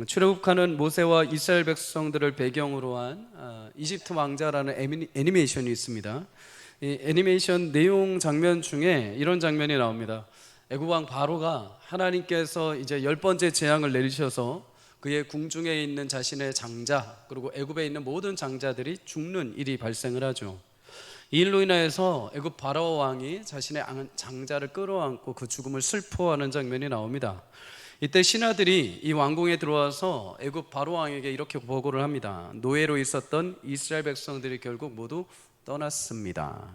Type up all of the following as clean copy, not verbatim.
출애굽하는 모세와 이스라엘 백성들을 배경으로 한 이집트 왕자라는 애니메이션이 있습니다. 이 애니메이션 내용 장면 중에 이런 장면이 나옵니다. 애굽 왕 바로가 하나님께서 이제 10번째 재앙을 내리셔서 그의 궁중에 있는 자신의 장자, 그리고 애굽에 있는 모든 장자들이 죽는 일이 발생을 하죠. 이 일로 인하여서 애굽 바로 왕이 자신의 장자를 끌어안고 그 죽음을 슬퍼하는 장면이 나옵니다. 이때 신하들이 이 왕궁에 들어와서 애굽 바로 왕에게 이렇게 보고를 합니다. 노예로 있었던 이스라엘 백성들이 결국 모두 떠났습니다.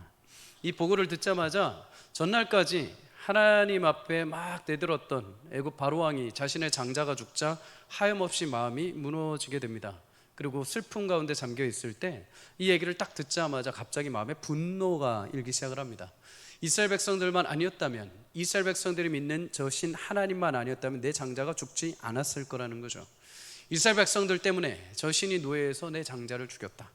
이 보고를 듣자마자 전날까지 하나님 앞에 막 대들었던 애굽 바로 왕이 자신의 장자가 죽자 하염없이 마음이 무너지게 됩니다. 그리고 슬픔 가운데 잠겨 있을 때 이 얘기를 딱 듣자마자 갑자기 마음에 분노가 일기 시작을 합니다. 이스라엘 백성들만 아니었다면, 이스라엘 백성들이 믿는 저 신 하나님만 아니었다면 내 장자가 죽지 않았을 거라는 거죠. 이스라엘 백성들 때문에 저 신이 노예에서 내 장자를 죽였다.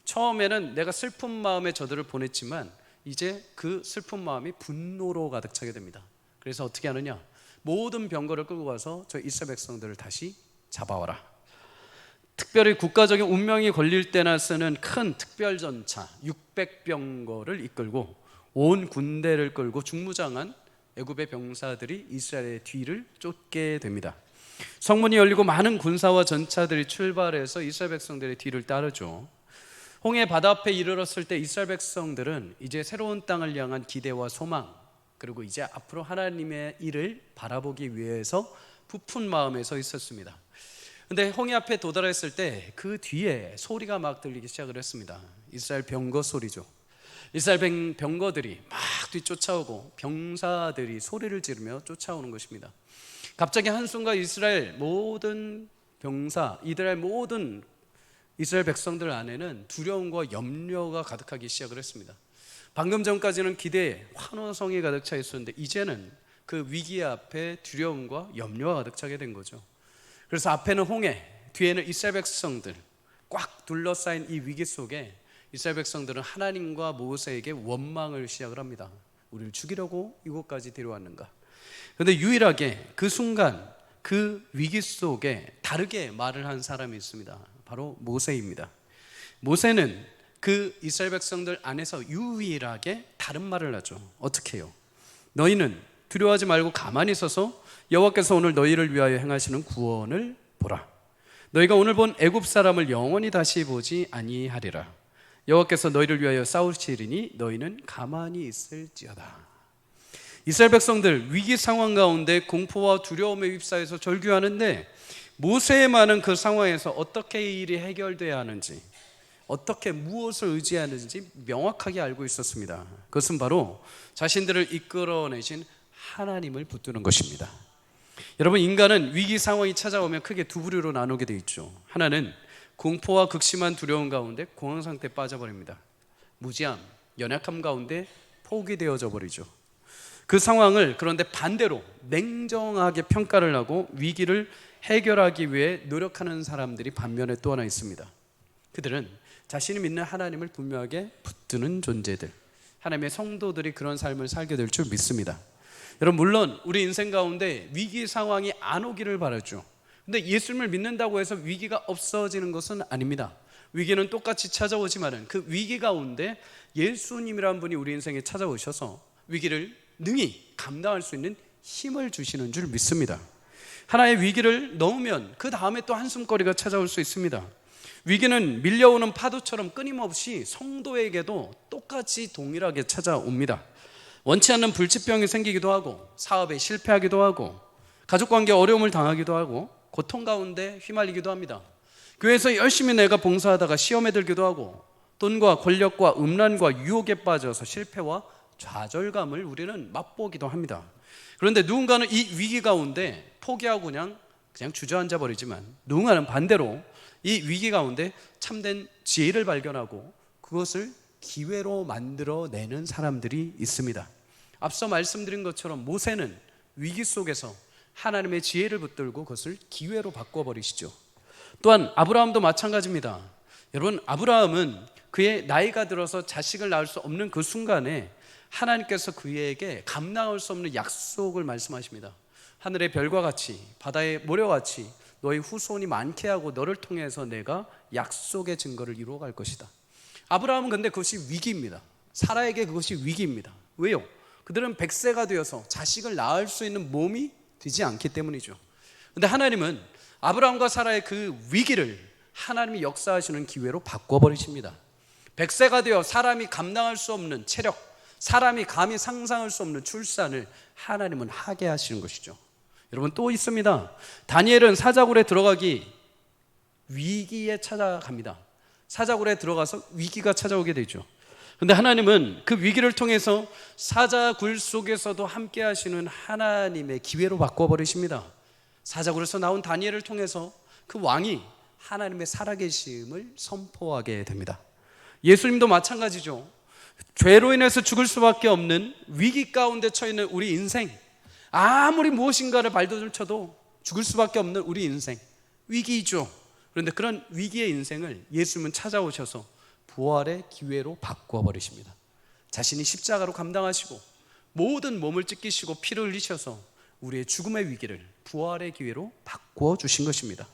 처음에는 내가 슬픈 마음에 저들을 보냈지만 이제 그 슬픈 마음이 분노로 가득 차게 됩니다. 그래서 어떻게 하느냐, 모든 병거를 끌고 가서 저 이스라엘 백성들을 다시 잡아와라. 특별히 국가적인 운명이 걸릴 때나 쓰는 큰 특별전차 600병거를 이끌고 온 군대를 끌고 중무장한 애굽의 병사들이 이스라엘의 뒤를 쫓게 됩니다. 성문이 열리고 많은 군사와 전차들이 출발해서 이스라엘 백성들의 뒤를 따르죠. 홍해 바다 앞에 이르렀을 때 이스라엘 백성들은 이제 새로운 땅을 향한 기대와 소망, 그리고 이제 앞으로 하나님의 일을 바라보기 위해서 부푼 마음에 서 있었습니다. 근데 홍해 앞에 도달했을 때 그 뒤에 소리가 막 들리기 시작을 했습니다. 이스라엘 병거 소리죠. 이스라엘 병거들이 막 뒤쫓아오고 병사들이 소리를 지르며 쫓아오는 것입니다. 갑자기 한순간 이스라엘 모든 병사, 이스라엘 모든 이스라엘 백성들 안에는 두려움과 염려가 가득하기 시작을 했습니다. 방금 전까지는 기대에 환호성이 가득 차 있었는데 이제는 그 위기 앞에 두려움과 염려가 가득 차게 된 거죠. 그래서 앞에는 홍해, 뒤에는 이스라엘 백성들, 꽉 둘러싸인 이 위기 속에 이스라엘 백성들은 하나님과 모세에게 원망을 시작을 합니다. 우리를 죽이려고 이곳까지 데려왔는가? 그런데 유일하게 그 순간 그 위기 속에 다르게 말을 한 사람이 있습니다. 바로 모세입니다. 모세는 그 이스라엘 백성들 안에서 유일하게 다른 말을 하죠. 어떻게 해요? 너희는 두려워하지 말고 가만히 서서 여호와께서 오늘 너희를 위하여 행하시는 구원을 보라. 너희가 오늘 본 애굽 사람을 영원히 다시 보지 아니하리라. 여호와께서 너희를 위하여 싸우시리니 너희는 가만히 있을지어다. 이스라엘 백성들 위기 상황 가운데 공포와 두려움에 휩싸여서 절규하는데 모세의 말은 그 상황에서 어떻게 이 일이 해결돼야 하는지, 어떻게 무엇을 의지하는지 명확하게 알고 있었습니다. 그것은 바로 자신들을 이끌어내신 하나님을 붙드는 것입니다. 여러분, 인간은 위기 상황이 찾아오면 크게 두 부류로 나누게 돼 있죠. 하나는 공포와 극심한 두려움 가운데 공황 상태에 빠져버립니다. 무지함, 연약함 가운데 포기되어져 버리죠. 그 상황을 그런데 반대로 냉정하게 평가를 하고 위기를 해결하기 위해 노력하는 사람들이 반면에 또 하나 있습니다. 그들은 자신이 믿는 하나님을 분명하게 붙드는 존재들, 하나님의 성도들이 그런 삶을 살게 될 줄 믿습니다. 여러분, 물론 우리 인생 가운데 위기 상황이 안 오기를 바라죠. 근데 예수님을 믿는다고 해서 위기가 없어지는 것은 아닙니다. 위기는 똑같이 찾아오지만은 그 위기 가운데 예수님이라는 분이 우리 인생에 찾아오셔서 위기를 능히 감당할 수 있는 힘을 주시는 줄 믿습니다. 하나의 위기를 넘으면 그 다음에 또 한숨거리가 찾아올 수 있습니다. 위기는 밀려오는 파도처럼 끊임없이 성도에게도 똑같이 동일하게 찾아옵니다. 원치 않는 불치병이 생기기도 하고, 사업에 실패하기도 하고, 가족관계 어려움을 당하기도 하고, 고통 가운데 휘말리기도 합니다. 교회에서 열심히 내가 봉사하다가 시험에 들기도 하고, 돈과 권력과 음란과 유혹에 빠져서 실패와 좌절감을 우리는 맛보기도 합니다. 그런데 누군가는 이 위기 가운데 포기하고 그냥 주저앉아 버리지만, 누군가는 반대로 이 위기 가운데 참된 지혜를 발견하고 그것을 기회로 만들어내는 사람들이 있습니다. 앞서 말씀드린 것처럼 모세는 위기 속에서 하나님의 지혜를 붙들고 그것을 기회로 바꿔버리시죠. 또한 아브라함도 마찬가지입니다. 여러분, 아브라함은 그의 나이가 들어서 자식을 낳을 수 없는 그 순간에 하나님께서 그에게 감당할 수 없는 약속을 말씀하십니다. 하늘의 별과 같이, 바다의 모래와 같이 너의 후손이 많게 하고 너를 통해서 내가 약속의 증거를 이루어갈 것이다. 아브라함은 근데 그것이 위기입니다. 사라에게 그것이 위기입니다. 왜요? 그들은 100세가 되어서 자식을 낳을 수 있는 몸이 되지 않기 때문이죠. 근데 하나님은 아브라함과 사라의 그 위기를 하나님이 역사하시는 기회로 바꿔버리십니다. 100세가 되어 사람이 감당할 수 없는 체력, 사람이 감히 상상할 수 없는 출산을 하나님은 하게 하시는 것이죠. 여러분, 또 있습니다. 다니엘은 사자굴에 들어가기 위기에 찾아갑니다. 사자굴에 들어가서 위기가 찾아오게 되죠. 근데 하나님은 그 위기를 통해서 사자굴 속에서도 함께 하시는 하나님의 기회로 바꿔버리십니다. 사자굴에서 나온 다니엘을 통해서 그 왕이 하나님의 살아계심을 선포하게 됩니다. 예수님도 마찬가지죠. 죄로 인해서 죽을 수밖에 없는 위기 가운데 처있는 우리 인생, 아무리 무엇인가를 발돋움 쳐도 죽을 수밖에 없는 우리 인생, 위기이죠. 그런데 그런 위기의 인생을 예수님은 찾아오셔서 부활의 기회로 바꿔버리십니다. 자신이 십자가로 감당하시고 모든 몸을 찢기시고 피를 흘리셔서 우리의 죽음의 위기를 부활의 기회로 바꿔주신 것입니다.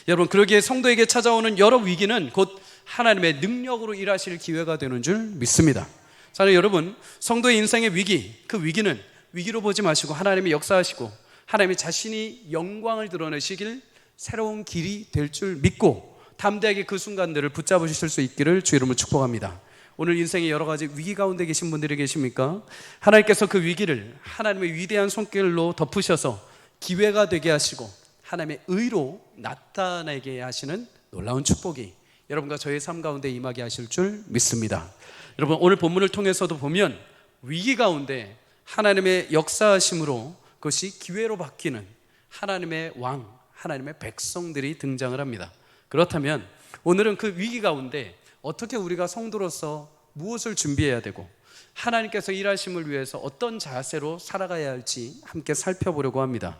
여러분, 그러기에 성도에게 찾아오는 여러 위기는 곧 하나님의 능력으로 일하실 기회가 되는 줄 믿습니다. 저는 여러분, 성도의 인생의 위기, 그 위기는 위기로 보지 마시고 하나님이 역사하시고 하나님이 자신이 영광을 드러내시길 새로운 길이 될 줄 믿고 담대하게 그 순간들을 붙잡으실 수 있기를 주 이름으로 축복합니다. 오늘 인생의 여러 가지 위기 가운데 계신 분들이 계십니까? 하나님께서 그 위기를 하나님의 위대한 손길로 덮으셔서 기회가 되게 하시고 하나님의 의로 나타내게 하시는 놀라운 축복이 여러분과 저의 삶 가운데 임하게 하실 줄 믿습니다. 여러분, 오늘 본문을 통해서도 보면 위기 가운데 하나님의 역사하심으로 그것이 기회로 바뀌는 하나님의 왕, 하나님의 백성들이 등장을 합니다. 그렇다면 오늘은 그 위기 가운데 어떻게 우리가 성도로서 무엇을 준비해야 되고 하나님께서 일하심을 위해서 어떤 자세로 살아가야 할지 함께 살펴보려고 합니다.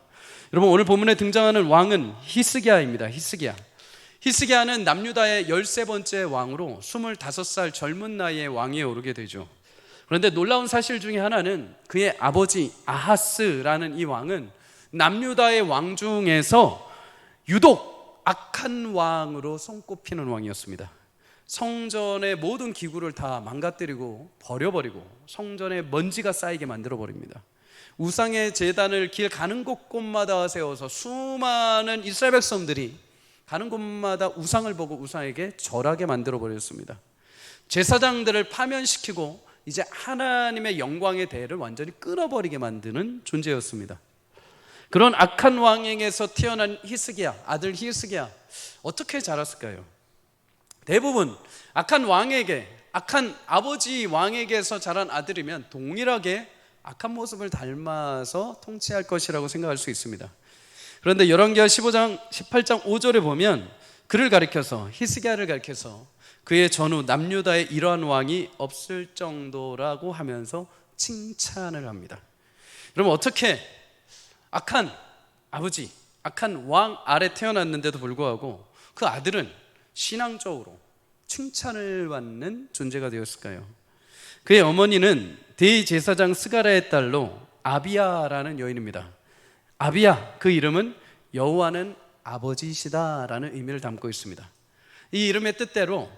여러분, 오늘 본문에 등장하는 왕은 히스기야입니다. 히스기야는 남유다의 13번째 왕으로 25살 젊은 나이에 왕위에 오르게 되죠. 그런데 놀라운 사실 중에 하나는 그의 아버지 아하스라는 이 왕은 남유다의 왕 중에서 유독 악한 왕으로 손꼽히는 왕이었습니다. 성전의 모든 기구를 다 망가뜨리고 버려버리고 성전에 먼지가 쌓이게 만들어버립니다. 우상의 제단을 길 가는 곳곳마다 세워서 수많은 이스라엘 백성들이 가는 곳마다 우상을 보고 우상에게 절하게 만들어버렸습니다. 제사장들을 파면시키고 이제 하나님의 영광의 대를 완전히 끊어버리게 만드는 존재였습니다. 그런 악한 왕에게서 태어난 히스기야, 아들 히스기야, 어떻게 자랐을까요? 대부분 악한 왕에게, 악한 아버지 왕에게서 자란 아들이면 동일하게 악한 모습을 닮아서 통치할 것이라고 생각할 수 있습니다. 그런데 열왕기하 15장 18장 5절에 보면 그를 가리켜서, 히스기야를 가리켜서 그의 전후 남유다에 이러한 왕이 없을 정도라고 하면서 칭찬을 합니다. 그럼 어떻게 악한 아버지, 악한 왕 아래 태어났는데도 불구하고 그 아들은 신앙적으로 칭찬을 받는 존재가 되었을까요? 그의 어머니는 대제사장 스가랴의 딸로 아비야라는 여인입니다. 아비야, 그 이름은 여호와는 아버지시다라는 의미를 담고 있습니다. 이 이름의 뜻대로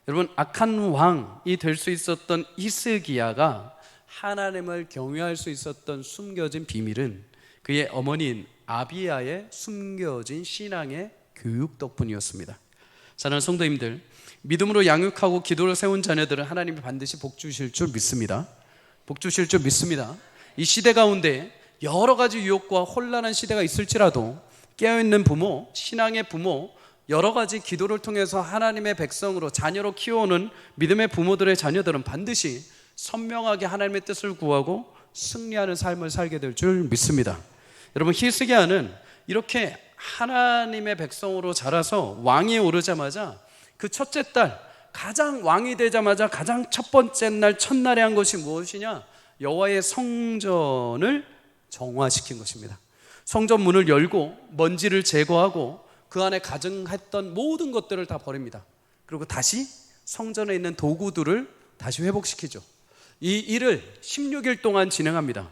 여러분, 악한 왕이 될 수 있었던 히스기야가 하나님을 경외할 수 있었던 숨겨진 비밀은 그의 어머니인 아비야의 숨겨진 신앙의 교육 덕분이었습니다. 사랑하는 성도님들, 믿음으로 양육하고 기도를 세운 자녀들은 하나님이 반드시 복 주실 줄 믿습니다. 복 주실 줄 믿습니다. 이 시대 가운데 여러 가지 유혹과 혼란한 시대가 있을지라도 깨어있는 부모, 신앙의 부모, 여러 가지 기도를 통해서 하나님의 백성으로 자녀로 키워오는 믿음의 부모들의 자녀들은 반드시 선명하게 하나님의 뜻을 구하고 승리하는 삶을 살게 될 줄 믿습니다. 여러분, 히스기야는 이렇게 하나님의 백성으로 자라서 왕위에 오르자마자 그 첫째 딸, 가장 왕이 되자마자 가장 첫 번째 날 첫날에 한 것이 무엇이냐? 여호와의 성전을 정화시킨 것입니다. 성전 문을 열고 먼지를 제거하고 그 안에 가증했던 모든 것들을 다 버립니다. 그리고 다시 성전에 있는 도구들을 다시 회복시키죠. 이 일을 16일 동안 진행합니다.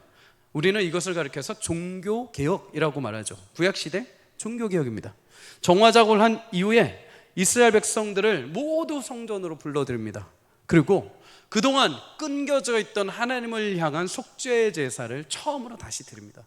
우리는 이것을 가리켜서 종교개혁이라고 말하죠. 구약시대 종교개혁입니다. 정화작업을 한 이후에 이스라엘 백성들을 모두 성전으로 불러들입니다. 그리고 그동안 끊겨져 있던 하나님을 향한 속죄 제사를 처음으로 다시 드립니다.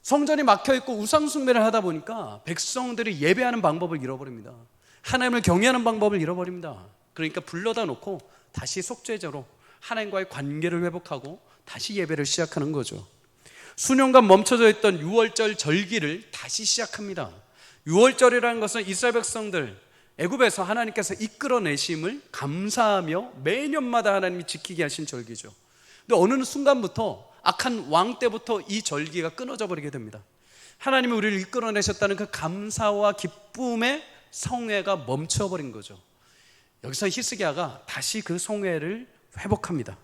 성전이 막혀있고 우상숭배를 하다 보니까 백성들이 예배하는 방법을 잃어버립니다. 하나님을 경외하는 방법을 잃어버립니다. 그러니까 불러다 놓고 다시 속죄제로 하나님과의 관계를 회복하고 다시 예배를 시작하는 거죠. 수년간 멈춰져 있던 유월절 절기를 다시 시작합니다. 유월절이라는 것은 이스라엘 백성들 애굽에서 하나님께서 이끌어내심을 감사하며 매년마다 하나님이 지키게 하신 절기죠. 근데 어느 순간부터 악한 왕 때부터 이 절기가 끊어져 버리게 됩니다. 하나님이 우리를 이끌어내셨다는 그 감사와 기쁨의 성회가 멈춰버린 거죠. 여기서 히스기야가 다시 그 성회를 회복합니다.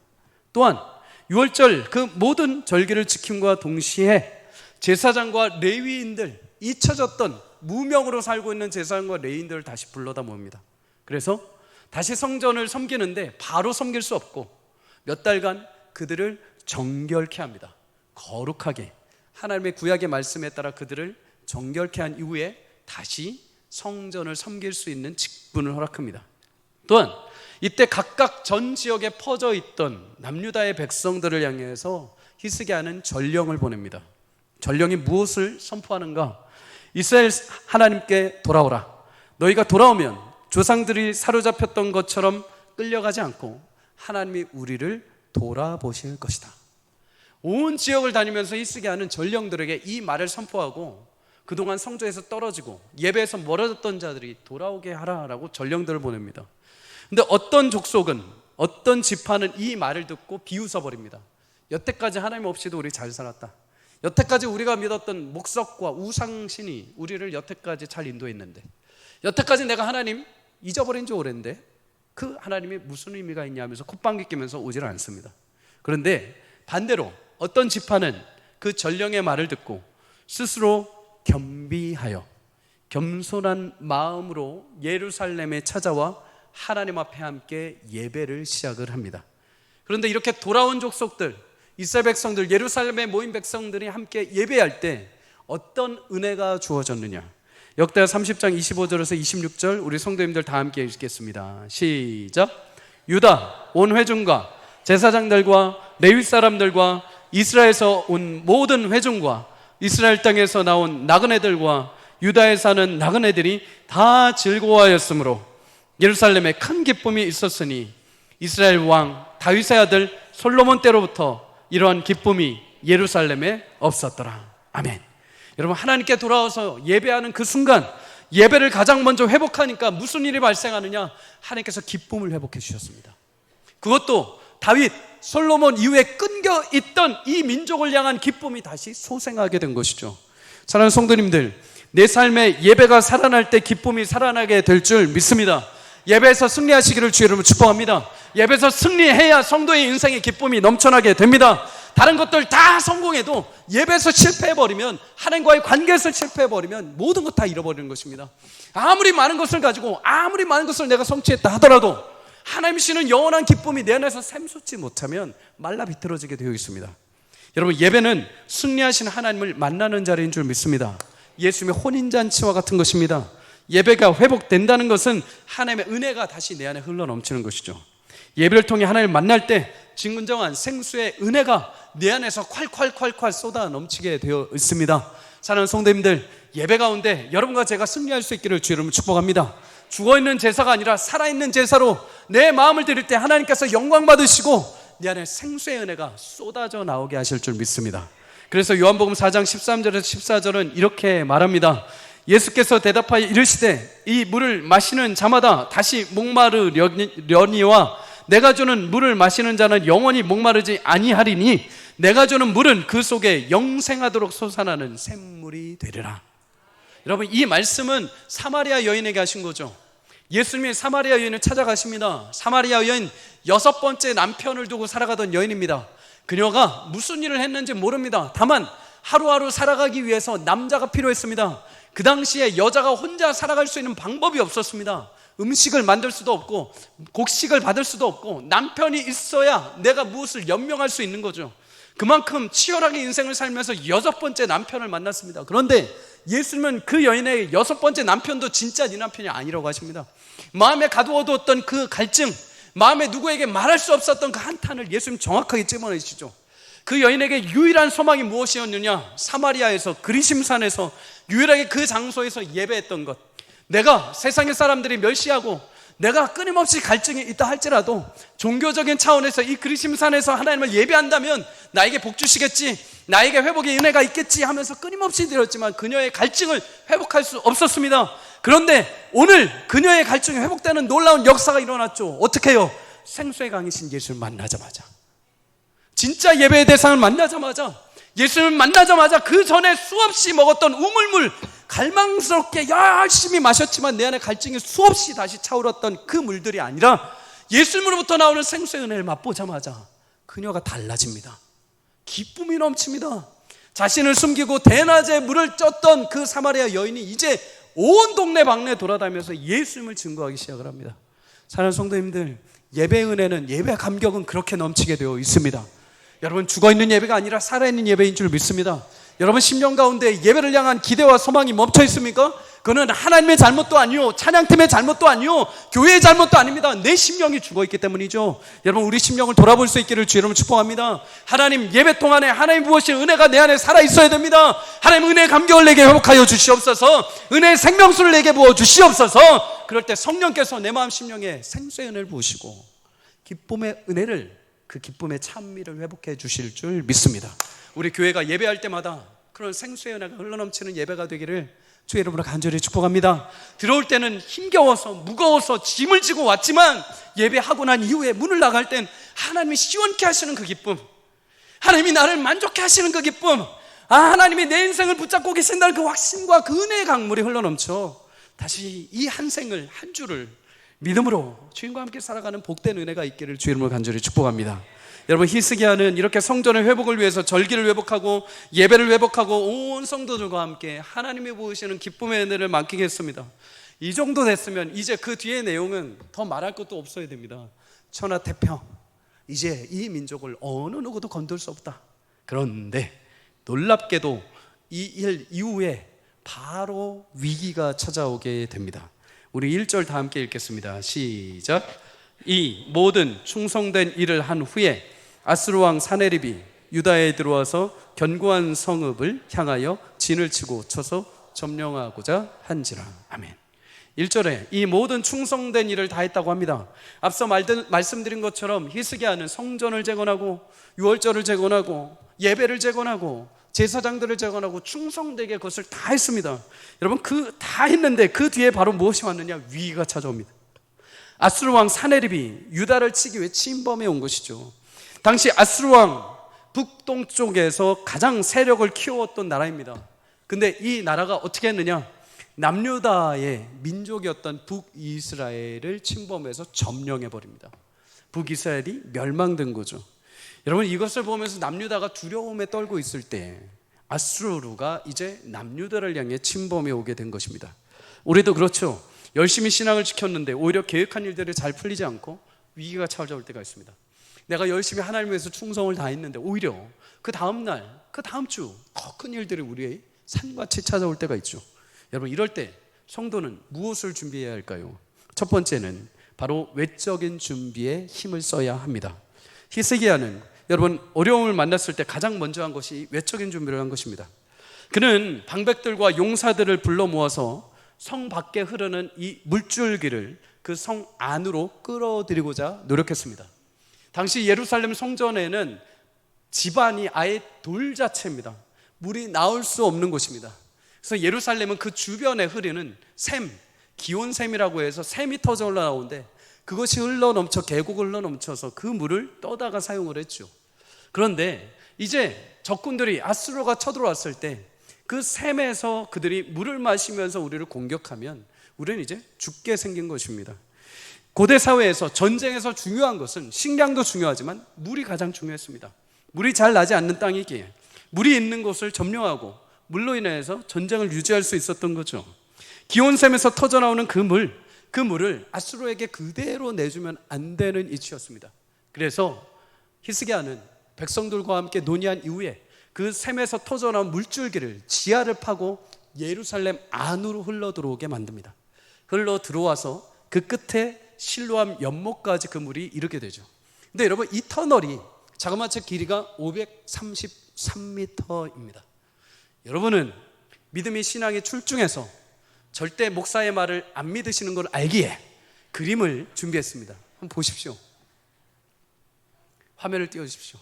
또한 유월절 그 모든 절기를 지킴과 동시에 제사장과 레위인들, 잊혀졌던 무명으로 살고 있는 제사장과 레위인들을 다시 불러다 모읍니다. 그래서 다시 성전을 섬기는데 바로 섬길 수 없고 몇 달간 그들을 정결케 합니다. 거룩하게 하나님의 구약의 말씀에 따라 그들을 정결케 한 이후에 다시 성전을 섬길 수 있는 직분을 허락합니다. 또한 이때 각각 전 지역에 퍼져 있던 남유다의 백성들을 향해서 히스기야는 전령을 보냅니다. 전령이 무엇을 선포하는가? 이스라엘 하나님께 돌아오라. 너희가 돌아오면 조상들이 사로잡혔던 것처럼 끌려가지 않고 하나님이 우리를 돌아보실 것이다. 온 지역을 다니면서 히스기야는 전령들에게 이 말을 선포하고 그동안 성전에서 떨어지고 예배에서 멀어졌던 자들이 돌아오게 하라라고 전령들을 보냅니다. 근데 어떤 족속은, 어떤 지파는 이 말을 듣고 비웃어버립니다. 여태까지 하나님 없이도 우리 잘 살았다. 여태까지 우리가 믿었던 목석과 우상신이 우리를 여태까지 잘 인도했는데, 여태까지 내가 하나님 잊어버린 지 오랜데 그 하나님이 무슨 의미가 있냐 하면서 콧방귀 뀌면서 오질 않습니다. 그런데 반대로 어떤 지파는 그 전령의 말을 듣고 스스로 겸비하여 겸손한 마음으로 예루살렘에 찾아와 하나님 앞에 함께 예배를 시작을 합니다. 그런데 이렇게 돌아온 족속들, 이스라엘 백성들, 예루살렘에 모인 백성들이 함께 예배할 때 어떤 은혜가 주어졌느냐? 역대하 30장 25절에서 26절 우리 성도님들 다 함께 읽겠습니다. 시작. 유다 온 회중과 제사장들과 레위 사람들과 이스라엘에서 온 모든 회중과 이스라엘 땅에서 나온 나그네들과 유다에 사는 나그네들이 다 즐거워하였으므로 예루살렘에 큰 기쁨이 있었으니 이스라엘 왕 다윗의 아들 솔로몬 때로부터 이러한 기쁨이 예루살렘에 없었더라. 아멘. 여러분, 하나님께 돌아와서 예배하는 그 순간 예배를 가장 먼저 회복하니까 무슨 일이 발생하느냐? 하나님께서 기쁨을 회복해 주셨습니다. 그것도 다윗, 솔로몬 이후에 끊겨 있던 이 민족을 향한 기쁨이 다시 소생하게 된 것이죠. 사랑하는 성도님들, 내 삶에 예배가 살아날 때 기쁨이 살아나게 될 줄 믿습니다. 예배에서 승리하시기를 주의 이름으로 축복합니다. 예배에서 승리해야 성도의 인생에 기쁨이 넘쳐나게 됩니다. 다른 것들 다 성공해도 예배에서 실패해버리면, 하나님과의 관계에서 실패해버리면 모든 것 다 잃어버리는 것입니다. 아무리 많은 것을 가지고 아무리 많은 것을 내가 성취했다 하더라도 하나님 주시는 영원한 기쁨이 내 안에서 샘솟지 못하면 말라 비틀어지게 되어 있습니다. 여러분, 예배는 승리하신 하나님을 만나는 자리인 줄 믿습니다. 예수님의 혼인잔치와 같은 것입니다. 예배가 회복된다는 것은 하나님의 은혜가 다시 내 안에 흘러넘치는 것이죠. 예배를 통해 하나님을 만날 때 진정한 생수의 은혜가 내 안에서 콸콸콸콸 쏟아 넘치게 되어 있습니다. 사랑하는 성도님들, 예배 가운데 여러분과 제가 승리할 수 있기를 주의 이름으로 축복합니다. 죽어있는 제사가 아니라 살아있는 제사로 내 마음을 드릴 때 하나님께서 영광 받으시고 내 안에 생수의 은혜가 쏟아져 나오게 하실 줄 믿습니다. 그래서 요한복음 4장 13절에서 14절은 이렇게 말합니다. 예수께서 대답하여 이르시되 이 물을 마시는 자마다 다시 목마르려니와 내가 주는 물을 마시는 자는 영원히 목마르지 아니하리니 내가 주는 물은 그 속에 영생하도록 솟아나는 샘물이 되리라. 여러분, 이 말씀은 사마리아 여인에게 하신 거죠. 예수님이 사마리아 여인을 찾아가십니다. 사마리아 여인 6번째 남편을 두고 살아가던 여인입니다. 그녀가 무슨 일을 했는지 모릅니다. 다만 하루하루 살아가기 위해서 남자가 필요했습니다. 그 당시에 여자가 혼자 살아갈 수 있는 방법이 없었습니다. 음식을 만들 수도 없고 곡식을 받을 수도 없고 남편이 있어야 내가 무엇을 연명할 수 있는 거죠. 그만큼 치열하게 인생을 살면서 6번째 남편을 만났습니다. 그런데 예수님은 그 여인의 6번째 남편도 진짜 네 남편이 아니라고 하십니다. 마음에 가두어두었던 그 갈증, 마음에 누구에게 말할 수 없었던 그 한탄을 예수님 정확하게 찝어내시죠. 그 여인에게 유일한 소망이 무엇이었느냐? 사마리아에서, 그리심산에서 유일하게 그 장소에서 예배했던 것. 내가 세상의 사람들이 멸시하고 내가 끊임없이 갈증이 있다 할지라도 종교적인 차원에서 이 그리심산에서 하나님을 예배한다면 나에게 복 주시겠지, 나에게 회복의 은혜가 있겠지 하면서 끊임없이 드렸지만 그녀의 갈증을 회복할 수 없었습니다. 그런데 오늘 그녀의 갈증이 회복되는 놀라운 역사가 일어났죠. 어떻게 해요? 생수의 강이신 예수를 만나자마자, 진짜 예배의 대상을 만나자마자, 예수님을 만나자마자 그 전에 수없이 먹었던 우물물, 갈망스럽게 열심히 마셨지만 내 안에 갈증이 수없이 다시 차오랐던 그 물들이 아니라 예수님으로부터 나오는 생수의 은혜를 맛보자마자 그녀가 달라집니다. 기쁨이 넘칩니다. 자신을 숨기고 대낮에 물을 쪘던 그 사마리아 여인이 이제 온 동네 방네 돌아다니면서 예수님을 증거하기 시작을 합니다. 사랑하는 성도님들, 예배의 은혜는, 예배의 감격은 그렇게 넘치게 되어 있습니다. 여러분, 죽어있는 예배가 아니라 살아있는 예배인 줄 믿습니다. 여러분 심령 가운데 예배를 향한 기대와 소망이 멈춰 있습니까? 그거는 하나님의 잘못도 아니요, 찬양팀의 잘못도 아니요, 교회의 잘못도 아닙니다. 내 심령이 죽어있기 때문이죠. 여러분, 우리 심령을 돌아볼 수 있기를 주 여러분 축복합니다. 하나님, 예배 동안에 하나님 부으신 은혜가 내 안에 살아있어야 됩니다. 하나님, 은혜의 감격을 내게 회복하여 주시옵소서. 은혜의 생명수를 내게 부어 주시옵소서. 그럴 때 성령께서 내 마음 심령에 생수의 은혜를 부으시고 기쁨의 은혜를, 그 기쁨의 찬미를 회복해 주실 줄 믿습니다. 우리 교회가 예배할 때마다 그런 생수의 은혜가 흘러넘치는 예배가 되기를 주 여러분을 간절히 축복합니다. 들어올 때는 힘겨워서 무거워서 짐을 지고 왔지만 예배하고 난 이후에 문을 나갈 땐 하나님이 시원케 하시는 그 기쁨, 하나님이 나를 만족케 하시는 그 기쁨, 하나님이 내 인생을 붙잡고 계신다는 그 확신과 그 은혜의 강물이 흘러넘쳐 다시 이 한 생을, 한 주를 믿음으로 주님과 함께 살아가는 복된 은혜가 있기를 주 이름으로 간절히 축복합니다. 여러분, 히스기야는 이렇게 성전의 회복을 위해서 절기를 회복하고 예배를 회복하고 온 성도들과 함께 하나님이 부으시는 기쁨의 은혜를 만끽했습니다. 이 정도 됐으면 이제 그 뒤의 내용은 더 말할 것도 없어야 됩니다. 천하태평, 이제 이 민족을 어느 누구도 건들 수 없다. 그런데 놀랍게도 이 일 이후에 바로 위기가 찾아오게 됩니다. 우리 1절 다 함께 읽겠습니다. 시작. 이 모든 충성된 일을 한 후에 아수르 왕 사네립이 유다에 들어와서 견고한 성읍을 향하여 진을 치고 쳐서 점령하고자 한지라. 아멘. 1절에 이 모든 충성된 일을 다 했다고 합니다. 앞서 말씀드린 것처럼 히스기야는 성전을 재건하고 유월절을 재건하고 예배를 재건하고 제사장들을 재건하고 충성되게 그것을 다 했습니다. 여러분, 그 다 했는데 그 뒤에 바로 무엇이 왔느냐? 위기가 찾아옵니다. 아수르 왕 사네립이 유다를 치기 위해 침범해 온 것이죠. 당시 아수르 왕 북동쪽에서 가장 세력을 키웠던 나라입니다. 근데 이 나라가 어떻게 했느냐? 남유다의 민족이었던 북이스라엘을 침범해서 점령해 버립니다. 북이스라엘이 멸망된 거죠. 여러분, 이것을 보면서 남유다가 두려움에 떨고 있을 때 아수르가 이제 남유다를 향해 침범해 오게 된 것입니다. 우리도 그렇죠. 열심히 신앙을 지켰는데 오히려 계획한 일들이 잘 풀리지 않고 위기가 찾아올 때가 있습니다. 내가 열심히 하나님을 위해서 충성을 다했는데 오히려 그 다음 날, 그 다음 주 더 큰 일들이 우리의 산같이 찾아올 때가 있죠. 여러분, 이럴 때 성도는 무엇을 준비해야 할까요? 첫 번째는 바로 외적인 준비에 힘을 써야 합니다. 히스기야는 여러분 어려움을 만났을 때 가장 먼저 한 것이 외적인 준비를 한 것입니다. 그는 방백들과 용사들을 불러 모아서 성 밖에 흐르는 이 물줄기를 그 성 안으로 끌어들이고자 노력했습니다. 당시 예루살렘 성전에는 지반이 아예 돌 자체입니다. 물이 나올 수 없는 곳입니다. 그래서 예루살렘은 그 주변에 흐르는 샘, 기온샘이라고 해서 샘이 터져 올라오는데 그것이 흘러넘쳐 계곡을 흘러넘쳐서 그 물을 떠다가 사용을 했죠. 그런데 이제 적군들이 아수르가 쳐들어왔을 때 그 샘에서 그들이 물을 마시면서 우리를 공격하면 우리는 이제 죽게 생긴 것입니다. 고대 사회에서 전쟁에서 중요한 것은 식량도 중요하지만 물이 가장 중요했습니다. 물이 잘 나지 않는 땅이기에 물이 있는 곳을 점령하고 물로 인해서 전쟁을 유지할 수 있었던 거죠. 기온샘에서 터져나오는 그 물을 아수르에게 그대로 내주면 안 되는 이치였습니다. 그래서 히스기야는 백성들과 함께 논의한 이후에 그 샘에서 터져나온 물줄기를 지하를 파고 예루살렘 안으로 흘러 들어오게 만듭니다. 흘러 들어와서 그 끝에 실로암 연못까지 그 물이 이르게 되죠. 근데 여러분, 이 터널이 자그마치 길이가 533m입니다. 여러분은 믿음이 신앙이 출중해서 절대 목사의 말을 안 믿으시는 걸 알기에 그림을 준비했습니다. 한번 보십시오. 화면을 띄워주십시오.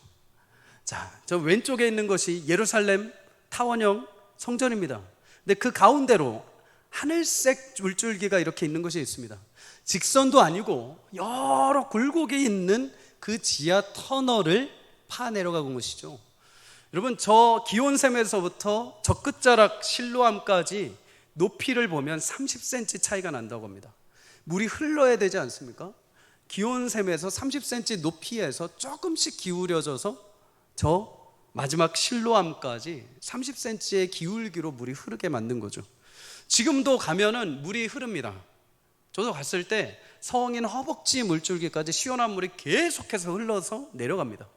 자, 저 왼쪽에 있는 것이 예루살렘 타원형 성전입니다. 근데 그 가운데로 하늘색 물줄기가 이렇게 있는 것이 있습니다. 직선도 아니고 여러 굴곡이 있는 그 지하 터널을 파 내려가는 것이죠. 여러분, 저 기온샘에서부터 저 끝자락 실로암까지 높이를 보면 30cm 차이가 난다고 합니다. 물이 흘러야 되지 않습니까? 기온샘에서 30cm 높이에서 조금씩 기울여져서 저 마지막 실로암까지 30cm의 기울기로 물이 흐르게 만든 거죠. 지금도 가면은 물이 흐릅니다. 저도 갔을 때 성인 허벅지 물줄기까지 시원한 물이 계속해서 흘러서 내려갑니다.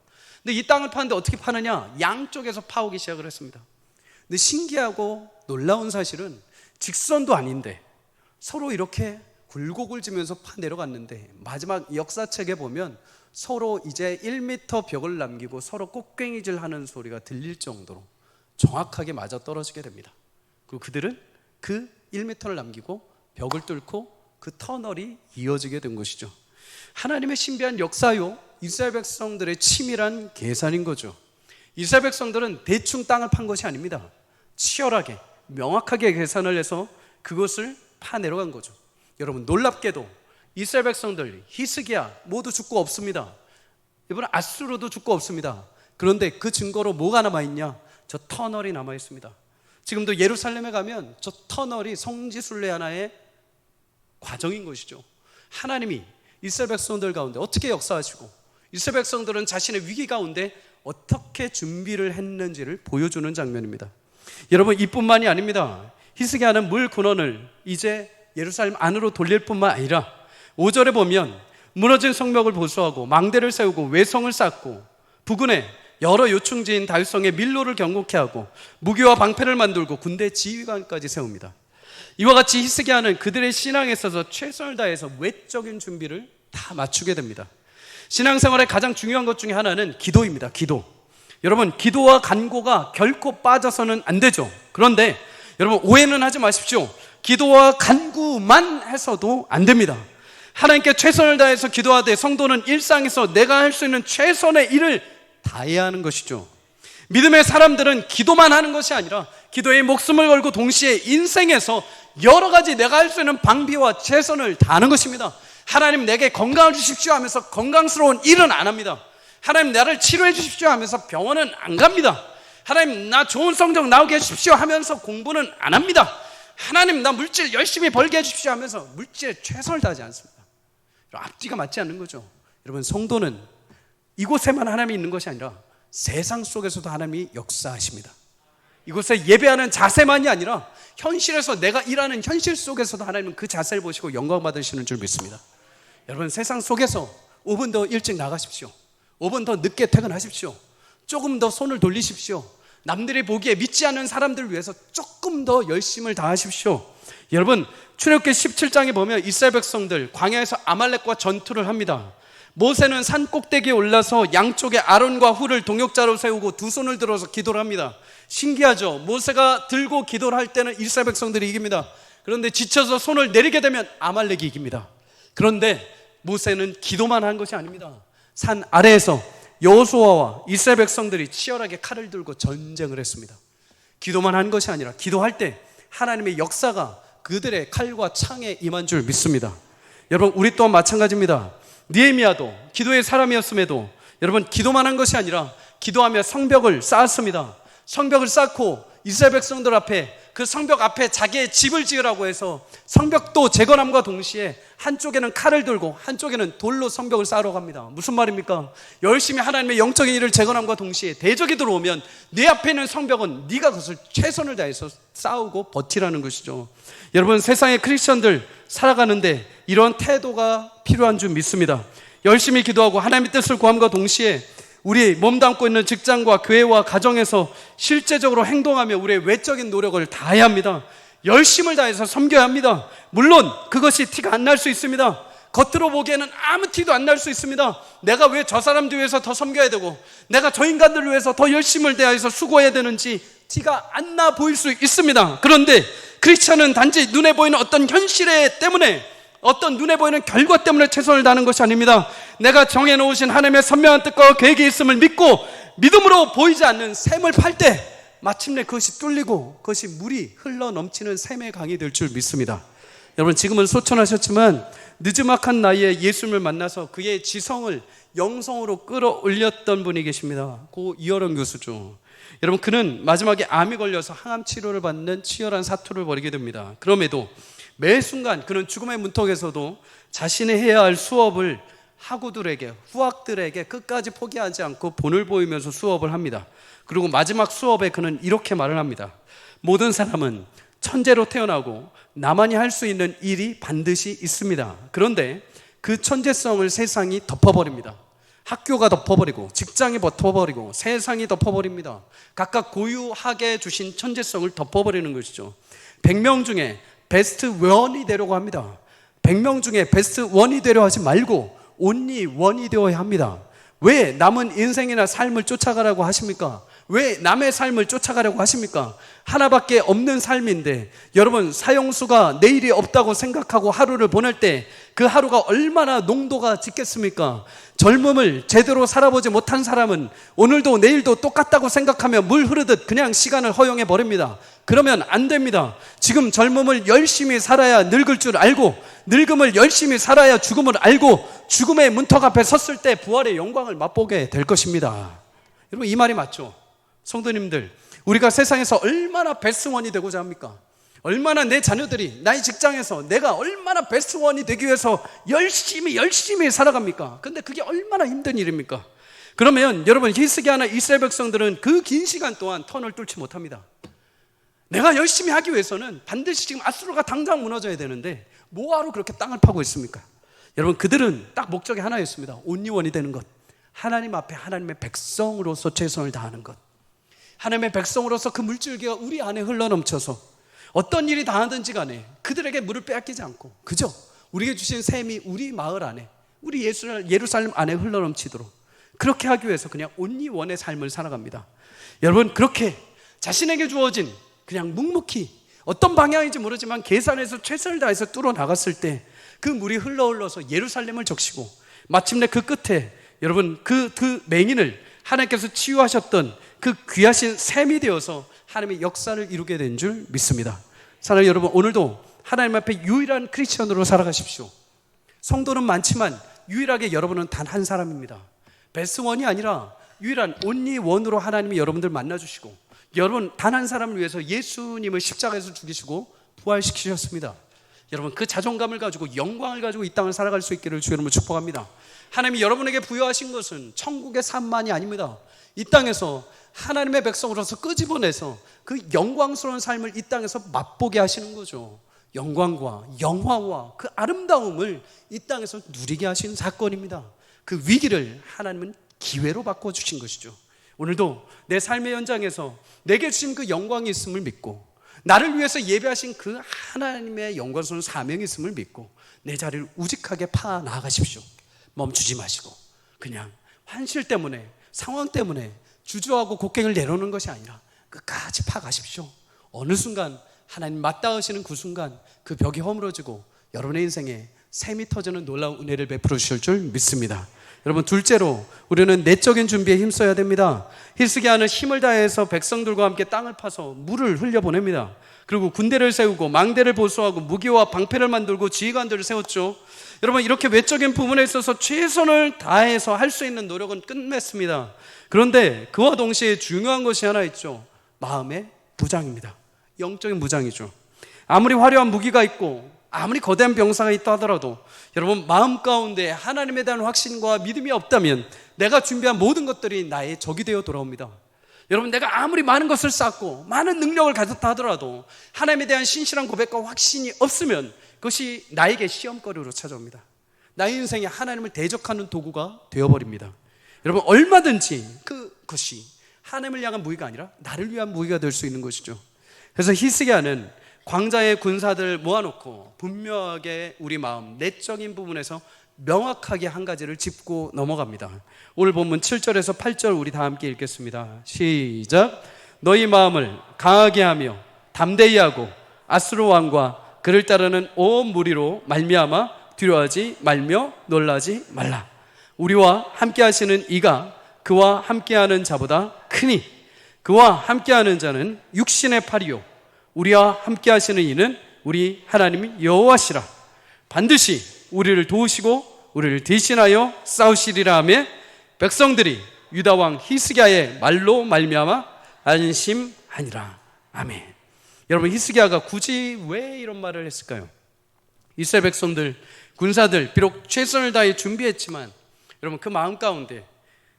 근데 이 땅을 파는데 어떻게 파느냐? 양쪽에서 파오기 시작을 했습니다. 근데 신기하고 놀라운 사실은 직선도 아닌데 서로 이렇게 굴곡을 지면서 파 내려갔는데 마지막 역사책에 보면 서로 이제 1m 벽을 남기고 서로 꽃괭이질 하는 소리가 들릴 정도로 정확하게 맞아 떨어지게 됩니다. 그리고 그들은 그 1m를 남기고 벽을 뚫고 그 터널이 이어지게 된 것이죠. 하나님의 신비한 역사요, 이스라엘 백성들의 치밀한 계산인 거죠. 이스라엘 백성들은 대충 땅을 판 것이 아닙니다. 치열하게 명확하게 계산을 해서 그것을 파 내려간 거죠. 여러분, 놀랍게도 이스라엘 백성들 히스기야 모두 죽고 없습니다. 이번 아수르도 죽고 없습니다. 그런데 그 증거로 뭐가 남아있냐? 저 터널이 남아있습니다. 지금도 예루살렘에 가면 저 터널이 성지순례 하나의 과정인 것이죠. 하나님이 이스라엘 백성들 가운데 어떻게 역사하시고 이스라엘 백성들은 자신의 위기 가운데 어떻게 준비를 했는지를 보여주는 장면입니다. 여러분, 이뿐만이 아닙니다. 히스기야는 물 근원을 이제 예루살렘 안으로 돌릴 뿐만 아니라 5절에 보면 무너진 성벽을 보수하고 망대를 세우고 외성을 쌓고 부근에 여러 요충지인 다윗성의 밀로를 경고케 하고 무기와 방패를 만들고 군대 지휘관까지 세웁니다. 이와 같이 히스기야는 그들의 신앙에 있어서 최선을 다해서 외적인 준비를 다 맞추게 됩니다. 신앙생활의 가장 중요한 것 중에 하나는 기도입니다. 기도. 여러분, 기도와 간구가 결코 빠져서는 안 되죠. 그런데 여러분, 오해는 하지 마십시오. 기도와 간구만 해서도 안 됩니다. 하나님께 최선을 다해서 기도하되 성도는 일상에서 내가 할 수 있는 최선의 일을 다해야 하는 것이죠. 믿음의 사람들은 기도만 하는 것이 아니라 기도에 목숨을 걸고 동시에 인생에서 여러 가지 내가 할 수 있는 방비와 최선을 다하는 것입니다. 하나님, 내게 건강을 주십시오 하면서 건강스러운 일은 안 합니다. 하나님, 나를 치료해 주십시오 하면서 병원은 안 갑니다. 하나님, 나 좋은 성적 나오게 해주십시오 하면서 공부는 안 합니다. 하나님, 나 물질 열심히 벌게 해주십시오 하면서 물질에 최선을 다하지 않습니다. 앞뒤가 맞지 않는 거죠. 여러분, 성도는 이곳에만 하나님이 있는 것이 아니라 세상 속에서도 하나님이 역사하십니다. 이곳에 예배하는 자세만이 아니라 현실에서 내가 일하는 현실 속에서도 하나님은 그 자세를 보시고 영광 받으시는 줄 믿습니다. 여러분, 세상 속에서 5분 더 일찍 나가십시오. 5분 더 늦게 퇴근하십시오. 조금 더 손을 돌리십시오. 남들이 보기에 믿지 않는 사람들을 위해서 조금 더 열심을 다하십시오. 여러분, 출애굽기 17장에 보면 이스라엘 백성들 광야에서 아말렉과 전투를 합니다. 모세는 산 꼭대기에 올라서 양쪽에 아론과 훌을 동역자로 세우고 두 손을 들어서 기도를 합니다. 신기하죠? 모세가 들고 기도를 할 때는 이스라엘 백성들이 이깁니다. 그런데 지쳐서 손을 내리게 되면 아말렉이 이깁니다. 그런데 모세는 기도만 한 것이 아닙니다. 산 아래에서 여호수아와 이스라엘 백성들이 치열하게 칼을 들고 전쟁을 했습니다. 기도만 한 것이 아니라 기도할 때 하나님의 역사가 그들의 칼과 창에 임한 줄 믿습니다. 여러분, 우리 또한 마찬가지입니다. 느헤미야도 기도의 사람이었음에도 여러분, 기도만 한 것이 아니라 기도하며 성벽을 쌓았습니다. 성벽을 쌓고 이스라엘 백성들 앞에, 그 성벽 앞에 자기의 집을 지으라고 해서 성벽도 재건함과 동시에 한쪽에는 칼을 들고 한쪽에는 돌로 성벽을 쌓으러 갑니다. 무슨 말입니까? 열심히 하나님의 영적인 일을 재건함과 동시에 대적이 들어오면 네 앞에 있는 성벽은 네가 그것을 최선을 다해서 싸우고 버티라는 것이죠. 여러분, 세상의 크리스천들 살아가는데 이런 태도가 필요한 줄 믿습니다. 열심히 기도하고 하나님의 뜻을 구함과 동시에 우리 몸담고 있는 직장과 교회와 가정에서 실제적으로 행동하며 우리의 외적인 노력을 다해야 합니다. 열심을 다해서 섬겨야 합니다. 물론 그것이 티가 안 날 수 있습니다. 겉으로 보기에는 아무 티도 안 날 수 있습니다. 내가 왜 저 사람들 위해서 더 섬겨야 되고 내가 저 인간들을 위해서 더 열심을 다해서 수고해야 되는지 티가 안 나 보일 수 있습니다. 그런데 크리스천은 단지 눈에 보이는 어떤 현실 때문에, 어떤 눈에 보이는 결과 때문에 최선을 다하는 것이 아닙니다. 내가 정해놓으신 하나님의 선명한 뜻과 계획이 있음을 믿고 믿음으로 보이지 않는 샘을 팔 때 마침내 그것이 뚫리고 그것이 물이 흘러 넘치는 샘의 강이 될 줄 믿습니다. 여러분, 지금은 소천하셨지만 늦지막한 나이에 예수님을 만나서 그의 지성을 영성으로 끌어올렸던 분이 계십니다. 고 이어령 교수죠. 여러분, 그는 마지막에 암이 걸려서 항암 치료를 받는 치열한 사투를 벌이게 됩니다. 그럼에도 매 순간 그는 죽음의 문턱에서도 자신이 해야 할 수업을 학우들에게, 후학들에게 끝까지 포기하지 않고 본을 보이면서 수업을 합니다. 그리고 마지막 수업에 그는 이렇게 말을 합니다. 모든 사람은 천재로 태어나고 나만이 할 수 있는 일이 반드시 있습니다. 그런데 그 천재성을 세상이 덮어버립니다. 학교가 덮어버리고, 직장이 덮어버리고, 세상이 덮어버립니다. 각각 고유하게 주신 천재성을 덮어버리는 것이죠. 100명 중에 베스트 1이 되려고 합니다. 100명 중에 베스트 1이 되려 하지 말고 only 1이 되어야 합니다. 왜 남은 인생이나 삶을 쫓아가라고 하십니까? 왜 남의 삶을 쫓아가려고 하십니까? 하나밖에 없는 삶인데, 여러분, 사형수가 내일이 없다고 생각하고 하루를 보낼 때 그 하루가 얼마나 농도가 짙겠습니까? 젊음을 제대로 살아보지 못한 사람은 오늘도 내일도 똑같다고 생각하며 물 흐르듯 그냥 시간을 허용해 버립니다. 그러면 안 됩니다. 지금 젊음을 열심히 살아야 늙을 줄 알고, 늙음을 열심히 살아야 죽음을 알고, 죽음의 문턱 앞에 섰을 때 부활의 영광을 맛보게 될 것입니다. 여러분, 이 말이 맞죠? 성도님들, 우리가 세상에서 얼마나 베스트 원이 되고자 합니까? 얼마나 내 자녀들이, 나의 직장에서 내가 얼마나 베스트 원이 되기 위해서 열심히 살아갑니까? 근데 그게 얼마나 힘든 일입니까? 그러면 여러분, 히스기야나 이스라엘 백성들은 그 긴 시간 동안 턴을 뚫지 못합니다. 내가 열심히 하기 위해서는 반드시 지금 아수르가 당장 무너져야 되는데 뭐하러 그렇게 땅을 파고 있습니까? 여러분, 그들은 딱 목적이 하나였습니다. 온리원이 되는 것, 하나님 앞에 하나님의 백성으로서 최선을 다하는 것, 하나님의 백성으로서 그 물줄기가 우리 안에 흘러넘쳐서 어떤 일이 당하든지 간에 그들에게 물을 빼앗기지 않고 그저 우리에게 주신 샘이 우리 마을 안에, 우리 예루살렘 안에 흘러넘치도록 그렇게 하기 위해서 그냥 온리원의 삶을 살아갑니다. 여러분, 그렇게 자신에게 주어진 그냥 묵묵히 어떤 방향인지 모르지만 계산해서 최선을 다해서 뚫어 나갔을 때 그 물이 흘러서 예루살렘을 적시고 마침내 그 끝에 여러분 그 맹인을 하나님께서 치유하셨던 그 귀하신 샘이 되어서 하나님의 역사를 이루게 된 줄 믿습니다. 사랑하는 여러분, 오늘도 하나님 앞에 유일한 크리스천으로 살아가십시오. 성도는 많지만 유일하게 여러분은 단 한 사람입니다. 베스트 원이 아니라 유일한 온리 원으로 하나님이 여러분들 만나주시고, 여러분 단 한 사람을 위해서 예수님을 십자가에서 죽이시고 부활시키셨습니다. 여러분, 그 자존감을 가지고 영광을 가지고 이 땅을 살아갈 수 있기를 주 여러분을 축복합니다. 하나님이 여러분에게 부여하신 것은 천국의 삶만이 아닙니다. 이 땅에서 하나님의 백성으로서 끄집어내서 그 영광스러운 삶을 이 땅에서 맛보게 하시는 거죠. 영광과 영화와 그 아름다움을 이 땅에서 누리게 하신 사건입니다. 그 위기를 하나님은 기회로 바꿔주신 것이죠. 오늘도 내 삶의 현장에서 내게 주신 그 영광이 있음을 믿고, 나를 위해서 예배하신 그 하나님의 영광스러운 사명이 있음을 믿고 내 자리를 우직하게 파 나아가십시오. 멈추지 마시고 그냥 환실 때문에, 상황 때문에 주저하고 곡괭을 내놓는 것이 아니라 끝까지 파가십시오. 어느 순간 하나님 맞닿으시는 그 순간 그 벽이 허물어지고 여러분의 인생에 샘이 터지는 놀라운 은혜를 베풀어 주실 줄 믿습니다. 여러분, 둘째로 우리는 내적인 준비에 힘써야 됩니다. 히스기야는 힘을 다해서 백성들과 함께 땅을 파서 물을 흘려보냅니다. 그리고 군대를 세우고 망대를 보수하고 무기와 방패를 만들고 지휘관들을 세웠죠. 여러분, 이렇게 외적인 부분에 있어서 최선을 다해서 할 수 있는 노력은 끝맺습니다. 그런데 그와 동시에 중요한 것이 하나 있죠. 마음의 무장입니다. 영적인 무장이죠. 아무리 화려한 무기가 있고 아무리 거대한 병사가 있다 하더라도 여러분, 마음 가운데 하나님에 대한 확신과 믿음이 없다면 내가 준비한 모든 것들이 나의 적이 되어 돌아옵니다. 여러분, 내가 아무리 많은 것을 쌓고 많은 능력을 가졌다 하더라도 하나님에 대한 신실한 고백과 확신이 없으면 그것이 나에게 시험거리로 찾아옵니다. 나의 인생에 하나님을 대적하는 도구가 되어버립니다. 여러분, 얼마든지 그것이 하나님을 향한 무기가 아니라 나를 위한 무기가 될 수 있는 것이죠. 그래서 히스기야는 광자의 군사들을 모아놓고 분명하게 우리 마음 내적인 부분에서 명확하게 한 가지를 짚고 넘어갑니다. 오늘 본문 7절에서 8절 우리 다 함께 읽겠습니다. 시작. 너희 마음을 강하게 하며 담대히 하고 아수르 왕과 그를 따르는 온 무리로 말미암아 두려워하지 말며 놀라지 말라. 우리와 함께 하시는 이가 그와 함께하는 자보다 크니 그와 함께하는 자는 육신의 팔이요 우리와 함께하시는 이는 우리 하나님 여호와시라. 반드시 우리를 도우시고 우리를 대신하여 싸우시리라 하며 백성들이 유다 왕 히스기야의 말로 말미암아 안심하니라. 아멘. 여러분, 히스기야가 굳이 왜 이런 말을 했을까요? 이스라엘 백성들, 군사들 비록 최선을 다해 준비했지만 여러분, 그 마음 가운데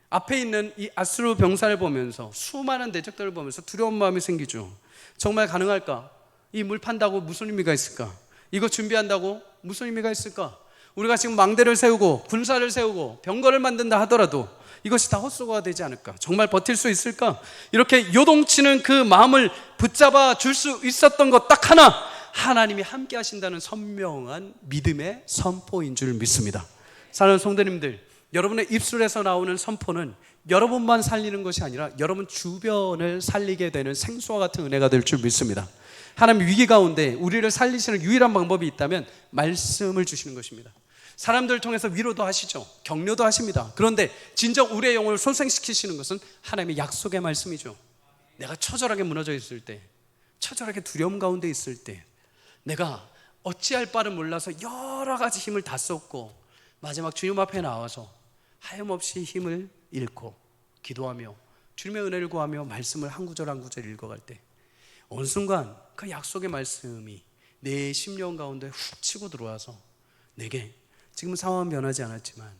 앞에 있는 이 아수르 병사를 보면서 수많은 대적들을 보면서 두려운 마음이 생기죠. 정말 가능할까? 이 물 판다고 무슨 의미가 있을까? 이거 준비한다고 무슨 의미가 있을까? 우리가 지금 망대를 세우고 군사를 세우고 병거를 만든다 하더라도 이것이 다 헛수고가 되지 않을까? 정말 버틸 수 있을까? 이렇게 요동치는 그 마음을 붙잡아 줄 수 있었던 것 딱 하나, 하나님이 함께 하신다는 선명한 믿음의 선포인 줄 믿습니다. 사랑하는 성도님들, 여러분의 입술에서 나오는 선포는 여러분만 살리는 것이 아니라 여러분 주변을 살리게 되는 생수와 같은 은혜가 될 줄 믿습니다. 하나님 위기 가운데 우리를 살리시는 유일한 방법이 있다면 말씀을 주시는 것입니다. 사람들을 통해서 위로도 하시죠. 격려도 하십니다. 그런데 진정 우리의 영혼을 소생시키시는 것은 하나님의 약속의 말씀이죠. 내가 처절하게 무너져 있을 때, 처절하게 두려움 가운데 있을 때, 내가 어찌할 바를 몰라서 여러 가지 힘을 다 썼고 마지막 주님 앞에 나와서 하염없이 힘을 잃고 기도하며 주님의 은혜를 구하며 말씀을 한 구절 한 구절 읽어갈 때 어느 순간 그 약속의 말씀이 내 심령 가운데 훅 치고 들어와서 내게 지금 상황은 변하지 않았지만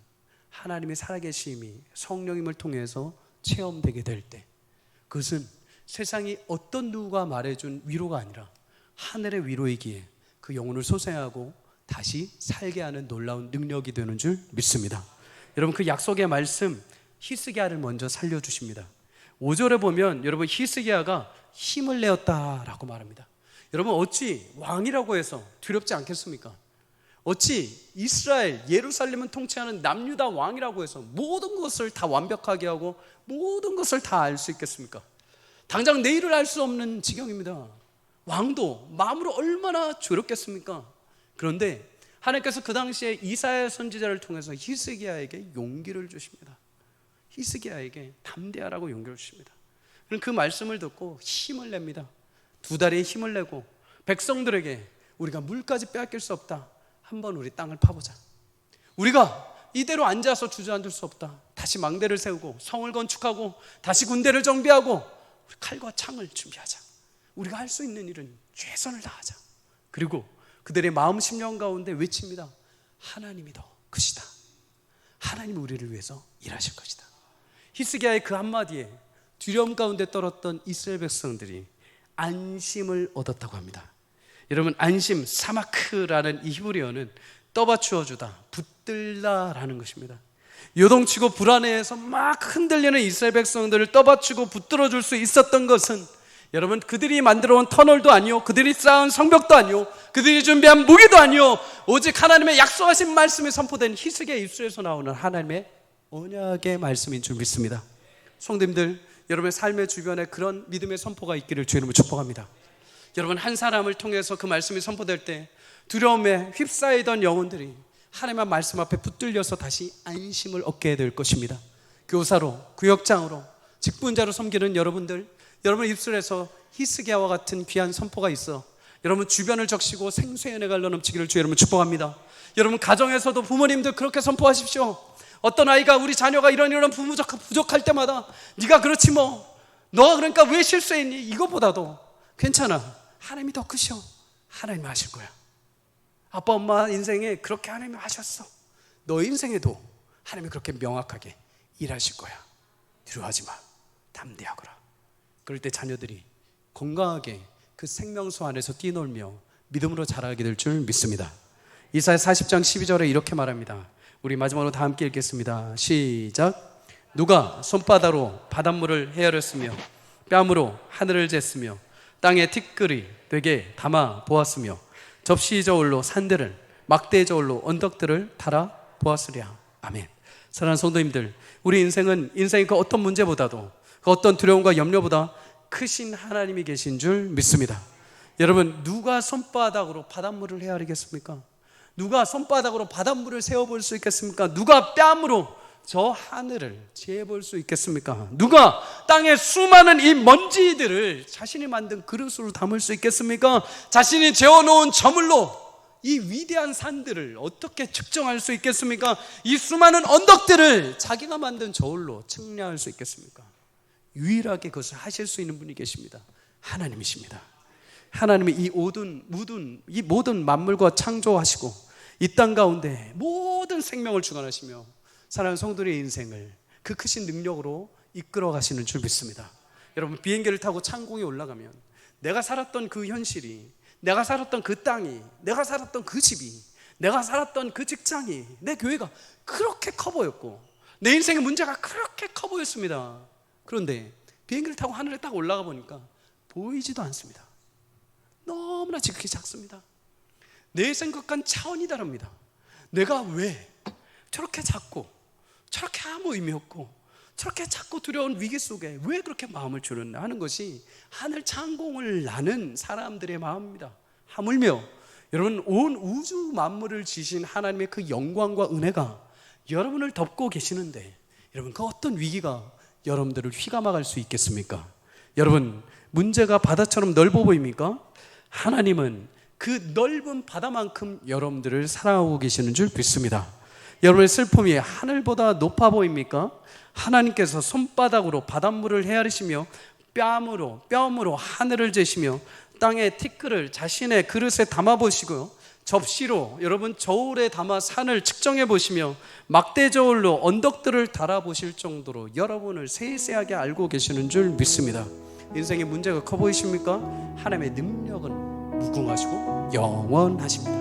하나님의 살아계심이 성령님을 통해서 체험되게 될 때, 그것은 세상이 어떤 누가 말해준 위로가 아니라 하늘의 위로이기에 그 영혼을 소생하고 다시 살게 하는 놀라운 능력이 되는 줄 믿습니다. 여러분, 그 약속의 말씀 히스기야를 먼저 살려주십니다. 5절에 보면 여러분, 히스기야가 힘을 내었다라고 말합니다. 여러분, 어찌 왕이라고 해서 두렵지 않겠습니까? 어찌 이스라엘 예루살렘을 통치하는 남유다 왕이라고 해서 모든 것을 다 완벽하게 하고 모든 것을 다 알 수 있겠습니까? 당장 내일을 알 수 없는 지경입니다. 왕도 마음으로 얼마나 두렵겠습니까? 그런데 하나님께서 그 당시에 이사야 선지자를 통해서 히스기야에게 용기를 주십니다. 히스기야에게 담대하라고 용기를 주십니다. 그럼 그 말씀을 듣고 힘을 냅니다. 두 다리에 힘을 내고 백성들에게 우리가 물까지 빼앗길 수 없다. 한번 우리 땅을 파보자. 우리가 이대로 앉아서 주저앉을 수 없다. 다시 망대를 세우고 성을 건축하고 다시 군대를 정비하고 우리 칼과 창을 준비하자. 우리가 할 수 있는 일은 최선을 다하자. 그리고 그들의 마음 심령 가운데 외칩니다. 하나님이 더 크시다. 하나님이 우리를 위해서 일하실 것이다. 히스기야의 그 한마디에 두려움 가운데 떨었던 이스라엘 백성들이 안심을 얻었다고 합니다. 여러분, 안심, 사마크라는 이 히브리어는 떠받추어 주다, 붙들다라는 것입니다. 요동치고 불안해해서 막 흔들리는 이스라엘 백성들을 떠받치고 붙들어 줄 수 있었던 것은 여러분, 그들이 만들어 온 터널도 아니요, 그들이 쌓은 성벽도 아니요, 그들이 준비한 무기도 아니요, 오직 하나님의 약속하신 말씀이 선포된 히스기야의 입술에서 나오는 하나님의 언약의 말씀인 줄 믿습니다. 성도님들, 여러분의 삶의 주변에 그런 믿음의 선포가 있기를 주의 이름으로 축복합니다. 여러분, 한 사람을 통해서 그 말씀이 선포될 때 두려움에 휩싸이던 영혼들이 하나님의 말씀 앞에 붙들려서 다시 안심을 얻게 될 것입니다. 교사로, 구역장으로, 직분자로 섬기는 여러분들, 여러분 입술에서 히스기야와 같은 귀한 선포가 있어 여러분 주변을 적시고 생수의 은혜가 넘치기를 주의 이름으로 축복합니다. 여러분 가정에서도 부모님들 그렇게 선포하십시오. 어떤 아이가 우리 자녀가 이런 부족할 때마다 네가 그렇지 뭐, 너가 그러니까 왜 실수했니? 이거보다도 괜찮아, 하나님이 더 크셔. 하나님이 하실 거야. 아빠 엄마 인생에 그렇게 하나님이 하셨어. 너 인생에도 하나님이 그렇게 명확하게 일하실 거야. 두려워하지 마, 담대하거라. 그럴 때 자녀들이 건강하게 그 생명수 안에서 뛰놀며 믿음으로 자라게 될 줄 믿습니다. 이사야 40장 12절에 이렇게 말합니다. 우리 마지막으로 다 함께 읽겠습니다. 시작. 누가 손바닥으로 바닷물을 헤아렸으며 뺨으로 하늘을 쟀으며 땅에 티끌이 되게 담아 보았으며 접시 저울로 산들을 막대 저울로 언덕들을 달아 보았으랴. 아멘. 사랑하는 성도님들, 우리 인생은 인생의 그 어떤 문제보다도 그 어떤 두려움과 염려보다 크신 하나님이 계신 줄 믿습니다. 여러분, 누가 손바닥으로 바닷물을 헤아리겠습니까? 누가 손바닥으로 바닷물을 세어볼 수 있겠습니까? 누가 뺨으로 저 하늘을 재볼 수 있겠습니까? 누가 땅의 수많은 이 먼지들을 자신이 만든 그릇으로 담을 수 있겠습니까? 자신이 재워놓은 저물로 이 위대한 산들을 어떻게 측정할 수 있겠습니까? 이 수많은 언덕들을 자기가 만든 저울로 측량할 수 있겠습니까? 유일하게 그것을 하실 수 있는 분이 계십니다. 하나님이십니다. 하나님이 이 모든 만물과 창조하시고 이 땅 가운데 모든 생명을 주관하시며 사랑하는 성도의 인생을 그 크신 능력으로 이끌어 가시는 줄 믿습니다. 여러분, 비행기를 타고 창공에 올라가면 내가 살았던 그 현실이, 내가 살았던 그 땅이, 내가 살았던 그 집이, 내가 살았던 그 직장이, 내 교회가 그렇게 커 보였고 내 인생의 문제가 그렇게 커 보였습니다. 그런데 비행기를 타고 하늘에 딱 올라가 보니까 보이지도 않습니다. 너무나 지극히 작습니다. 내 생각과는 차원이 다릅니다. 내가 왜 저렇게 작고 저렇게 아무 의미 없고 저렇게 작고 두려운 위기 속에 왜 그렇게 마음을 주는가 하는 것이 하늘 창공을 나는 사람들의 마음입니다. 하물며 여러분, 온 우주 만물을 지신 하나님의 그 영광과 은혜가 여러분을 덮고 계시는데 여러분, 그 어떤 위기가 여러분들을 휘감아갈 수 있겠습니까? 여러분, 문제가 바다처럼 넓어 보입니까? 하나님은 그 넓은 바다만큼 여러분들을 사랑하고 계시는 줄 믿습니다. 여러분의 슬픔이 하늘보다 높아 보입니까? 하나님께서 손바닥으로 바닷물을 헤아리시며 뺨으로 하늘을 재시며 땅의 티끌을 자신의 그릇에 담아 보시고 접시로 여러분 저울에 담아 산을 측정해 보시며 막대 저울로 언덕들을 달아 보실 정도로 여러분을 세세하게 알고 계시는 줄 믿습니다. 인생의 문제가 커 보이십니까? 하나님의 능력은 무궁하시고 영원하십니다.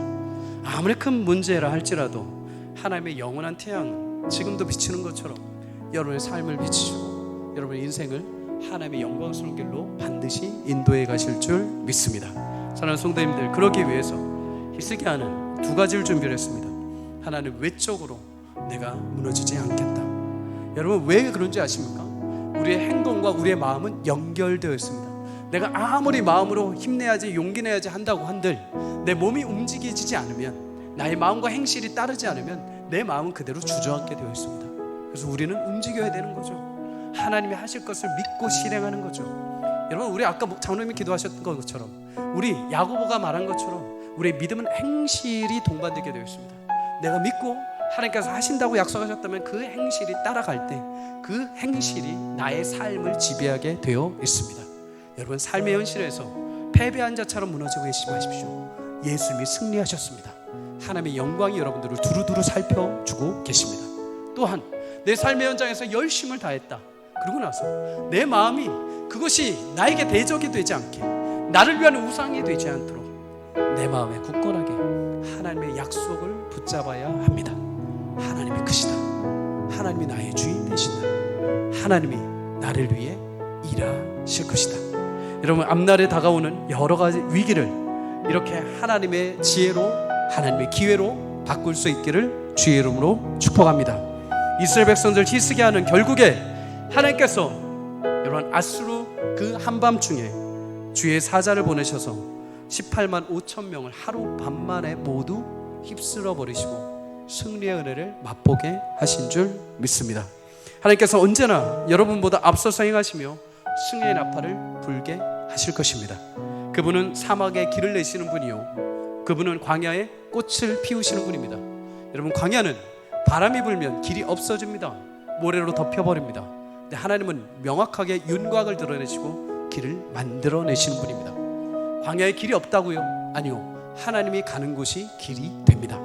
아무리 큰 문제라 할지라도 하나님의 영원한 태양은 지금도 비치는 것처럼 여러분의 삶을 비추시고 여러분의 인생을 하나님의 영광스러운 길로 반드시 인도해 가실 줄 믿습니다. 사랑하는 성도님들, 그러기 위해서 히스기야는 두 가지를 준비를 했습니다. 하나는 외적으로 내가 무너지지 않겠다. 여러분, 왜 그런지 아십니까? 우리의 행동과 우리의 마음은 연결되어 있습니다. 내가 아무리 마음으로 힘내야지 용기 내야지 한다고 한들 내 몸이 움직이지 않으면, 나의 마음과 행실이 따르지 않으면 내 마음은 그대로 주저앉게 되어 있습니다. 그래서 우리는 움직여야 되는 거죠. 하나님이 하실 것을 믿고 실행하는 거죠. 여러분, 우리 아까 장로님이 기도하셨던 것처럼, 우리 야고보가 말한 것처럼 우리의 믿음은 행실이 동반되게 되어 있습니다. 내가 믿고 하나님께서 하신다고 약속하셨다면 그 행실이 따라갈 때 그 행실이 나의 삶을 지배하게 되어 있습니다. 여러분, 삶의 현실에서 패배한 자처럼 무너지고 계시지 마십시오. 예수님이 승리하셨습니다. 하나님의 영광이 여러분들을 두루두루 살펴주고 계십니다. 또한 내 삶의 현장에서 열심을 다했다. 그러고 나서 내 마음이 그것이 나에게 대적이 되지 않게, 나를 위한 우상이 되지 않도록 내 마음에 굳건하게 하나님의 약속을 붙잡아야 합니다. 하나님이 크시다. 하나님이 나의 주인 되신다. 하나님이 나를 위해 일하실 것이다. 여러분, 앞날에 다가오는 여러 가지 위기를 이렇게 하나님의 지혜로, 하나님의 기회로 바꿀 수 있기를 주의 이름으로 축복합니다. 이스라엘 백성들 히스기야는 결국에 하나님께서 여러분 아수르 그 한밤중에 주의 사자를 보내셔서 18만 5천 명을 하루 밤만에 모두 휩쓸어 버리시고 승리의 은혜를 맛보게 하신 줄 믿습니다. 하나님께서 언제나 여러분보다 앞서서 행하시며 승리의 나팔을 불게 하실 것입니다. 그분은 사막에 길을 내시는 분이요, 그분은 광야에 꽃을 피우시는 분입니다. 여러분, 광야는 바람이 불면 길이 없어집니다. 모래로 덮여버립니다. 근데 하나님은 명확하게 윤곽을 드러내시고 길을 만들어내시는 분입니다. 광야에 길이 없다고요? 아니요, 하나님이 가는 곳이 길이 됩니다.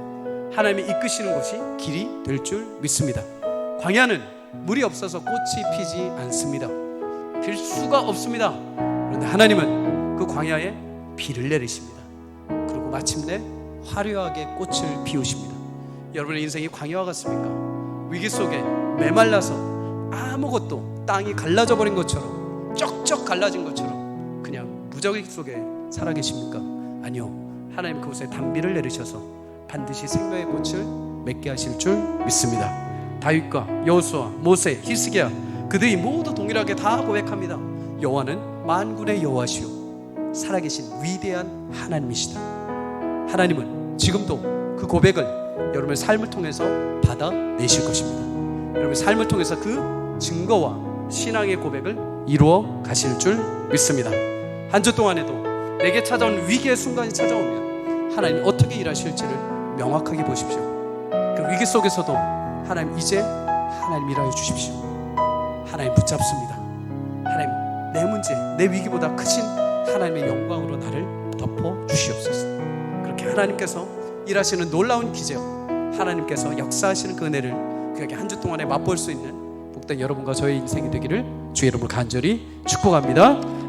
하나님이 이끄시는 곳이 길이 될 줄 믿습니다. 광야는 물이 없어서 꽃이 피지 않습니다. 필 수가 없습니다. 그런데 하나님은 그 광야에 비를 내리십니다. 그리고 마침내 화려하게 꽃을 피우십니다. 여러분의 인생이 광야와 같습니까? 위기 속에 메말라서 아무것도, 땅이 갈라져 버린 것처럼, 쩍쩍 갈라진 것처럼 그냥 무적의 속에 살아계십니까? 아니요, 하나님 그곳에 단비를 내리셔서 반드시 생명의 꽃을 맺게 하실 줄 믿습니다. 다윗과 여호수아, 모세, 히스기야, 그들이 모두 동일하게 다 고백합니다. 여호와는 만군의 여호와시오, 살아계신 위대한 하나님이시다. 하나님은 지금도 그 고백을 여러분의 삶을 통해서 받아내실 것입니다. 여러분의 삶을 통해서 그 증거와 신앙의 고백을 이루어 가실 줄 믿습니다. 한 주 동안에도 내게 찾아온 위기의 순간이 찾아오면 하나님 어떻게 일하실지를 명확하게 보십시오. 그 위기 속에서도 하나님, 이제 하나님 일하여 주십시오. 하나님 붙잡습니다. 하나님, 내 문제, 내 위기보다 크신 하나님의 영광으로 나를 덮어 주시옵소서. 그렇게 하나님께서 일하시는 놀라운 기적, 하나님께서 역사하시는 그 은혜를 그에게 한 주 동안에 맛볼 수 있는 복된 여러분과 저의 인생이 되기를 주의 이름으로 간절히 축복합니다.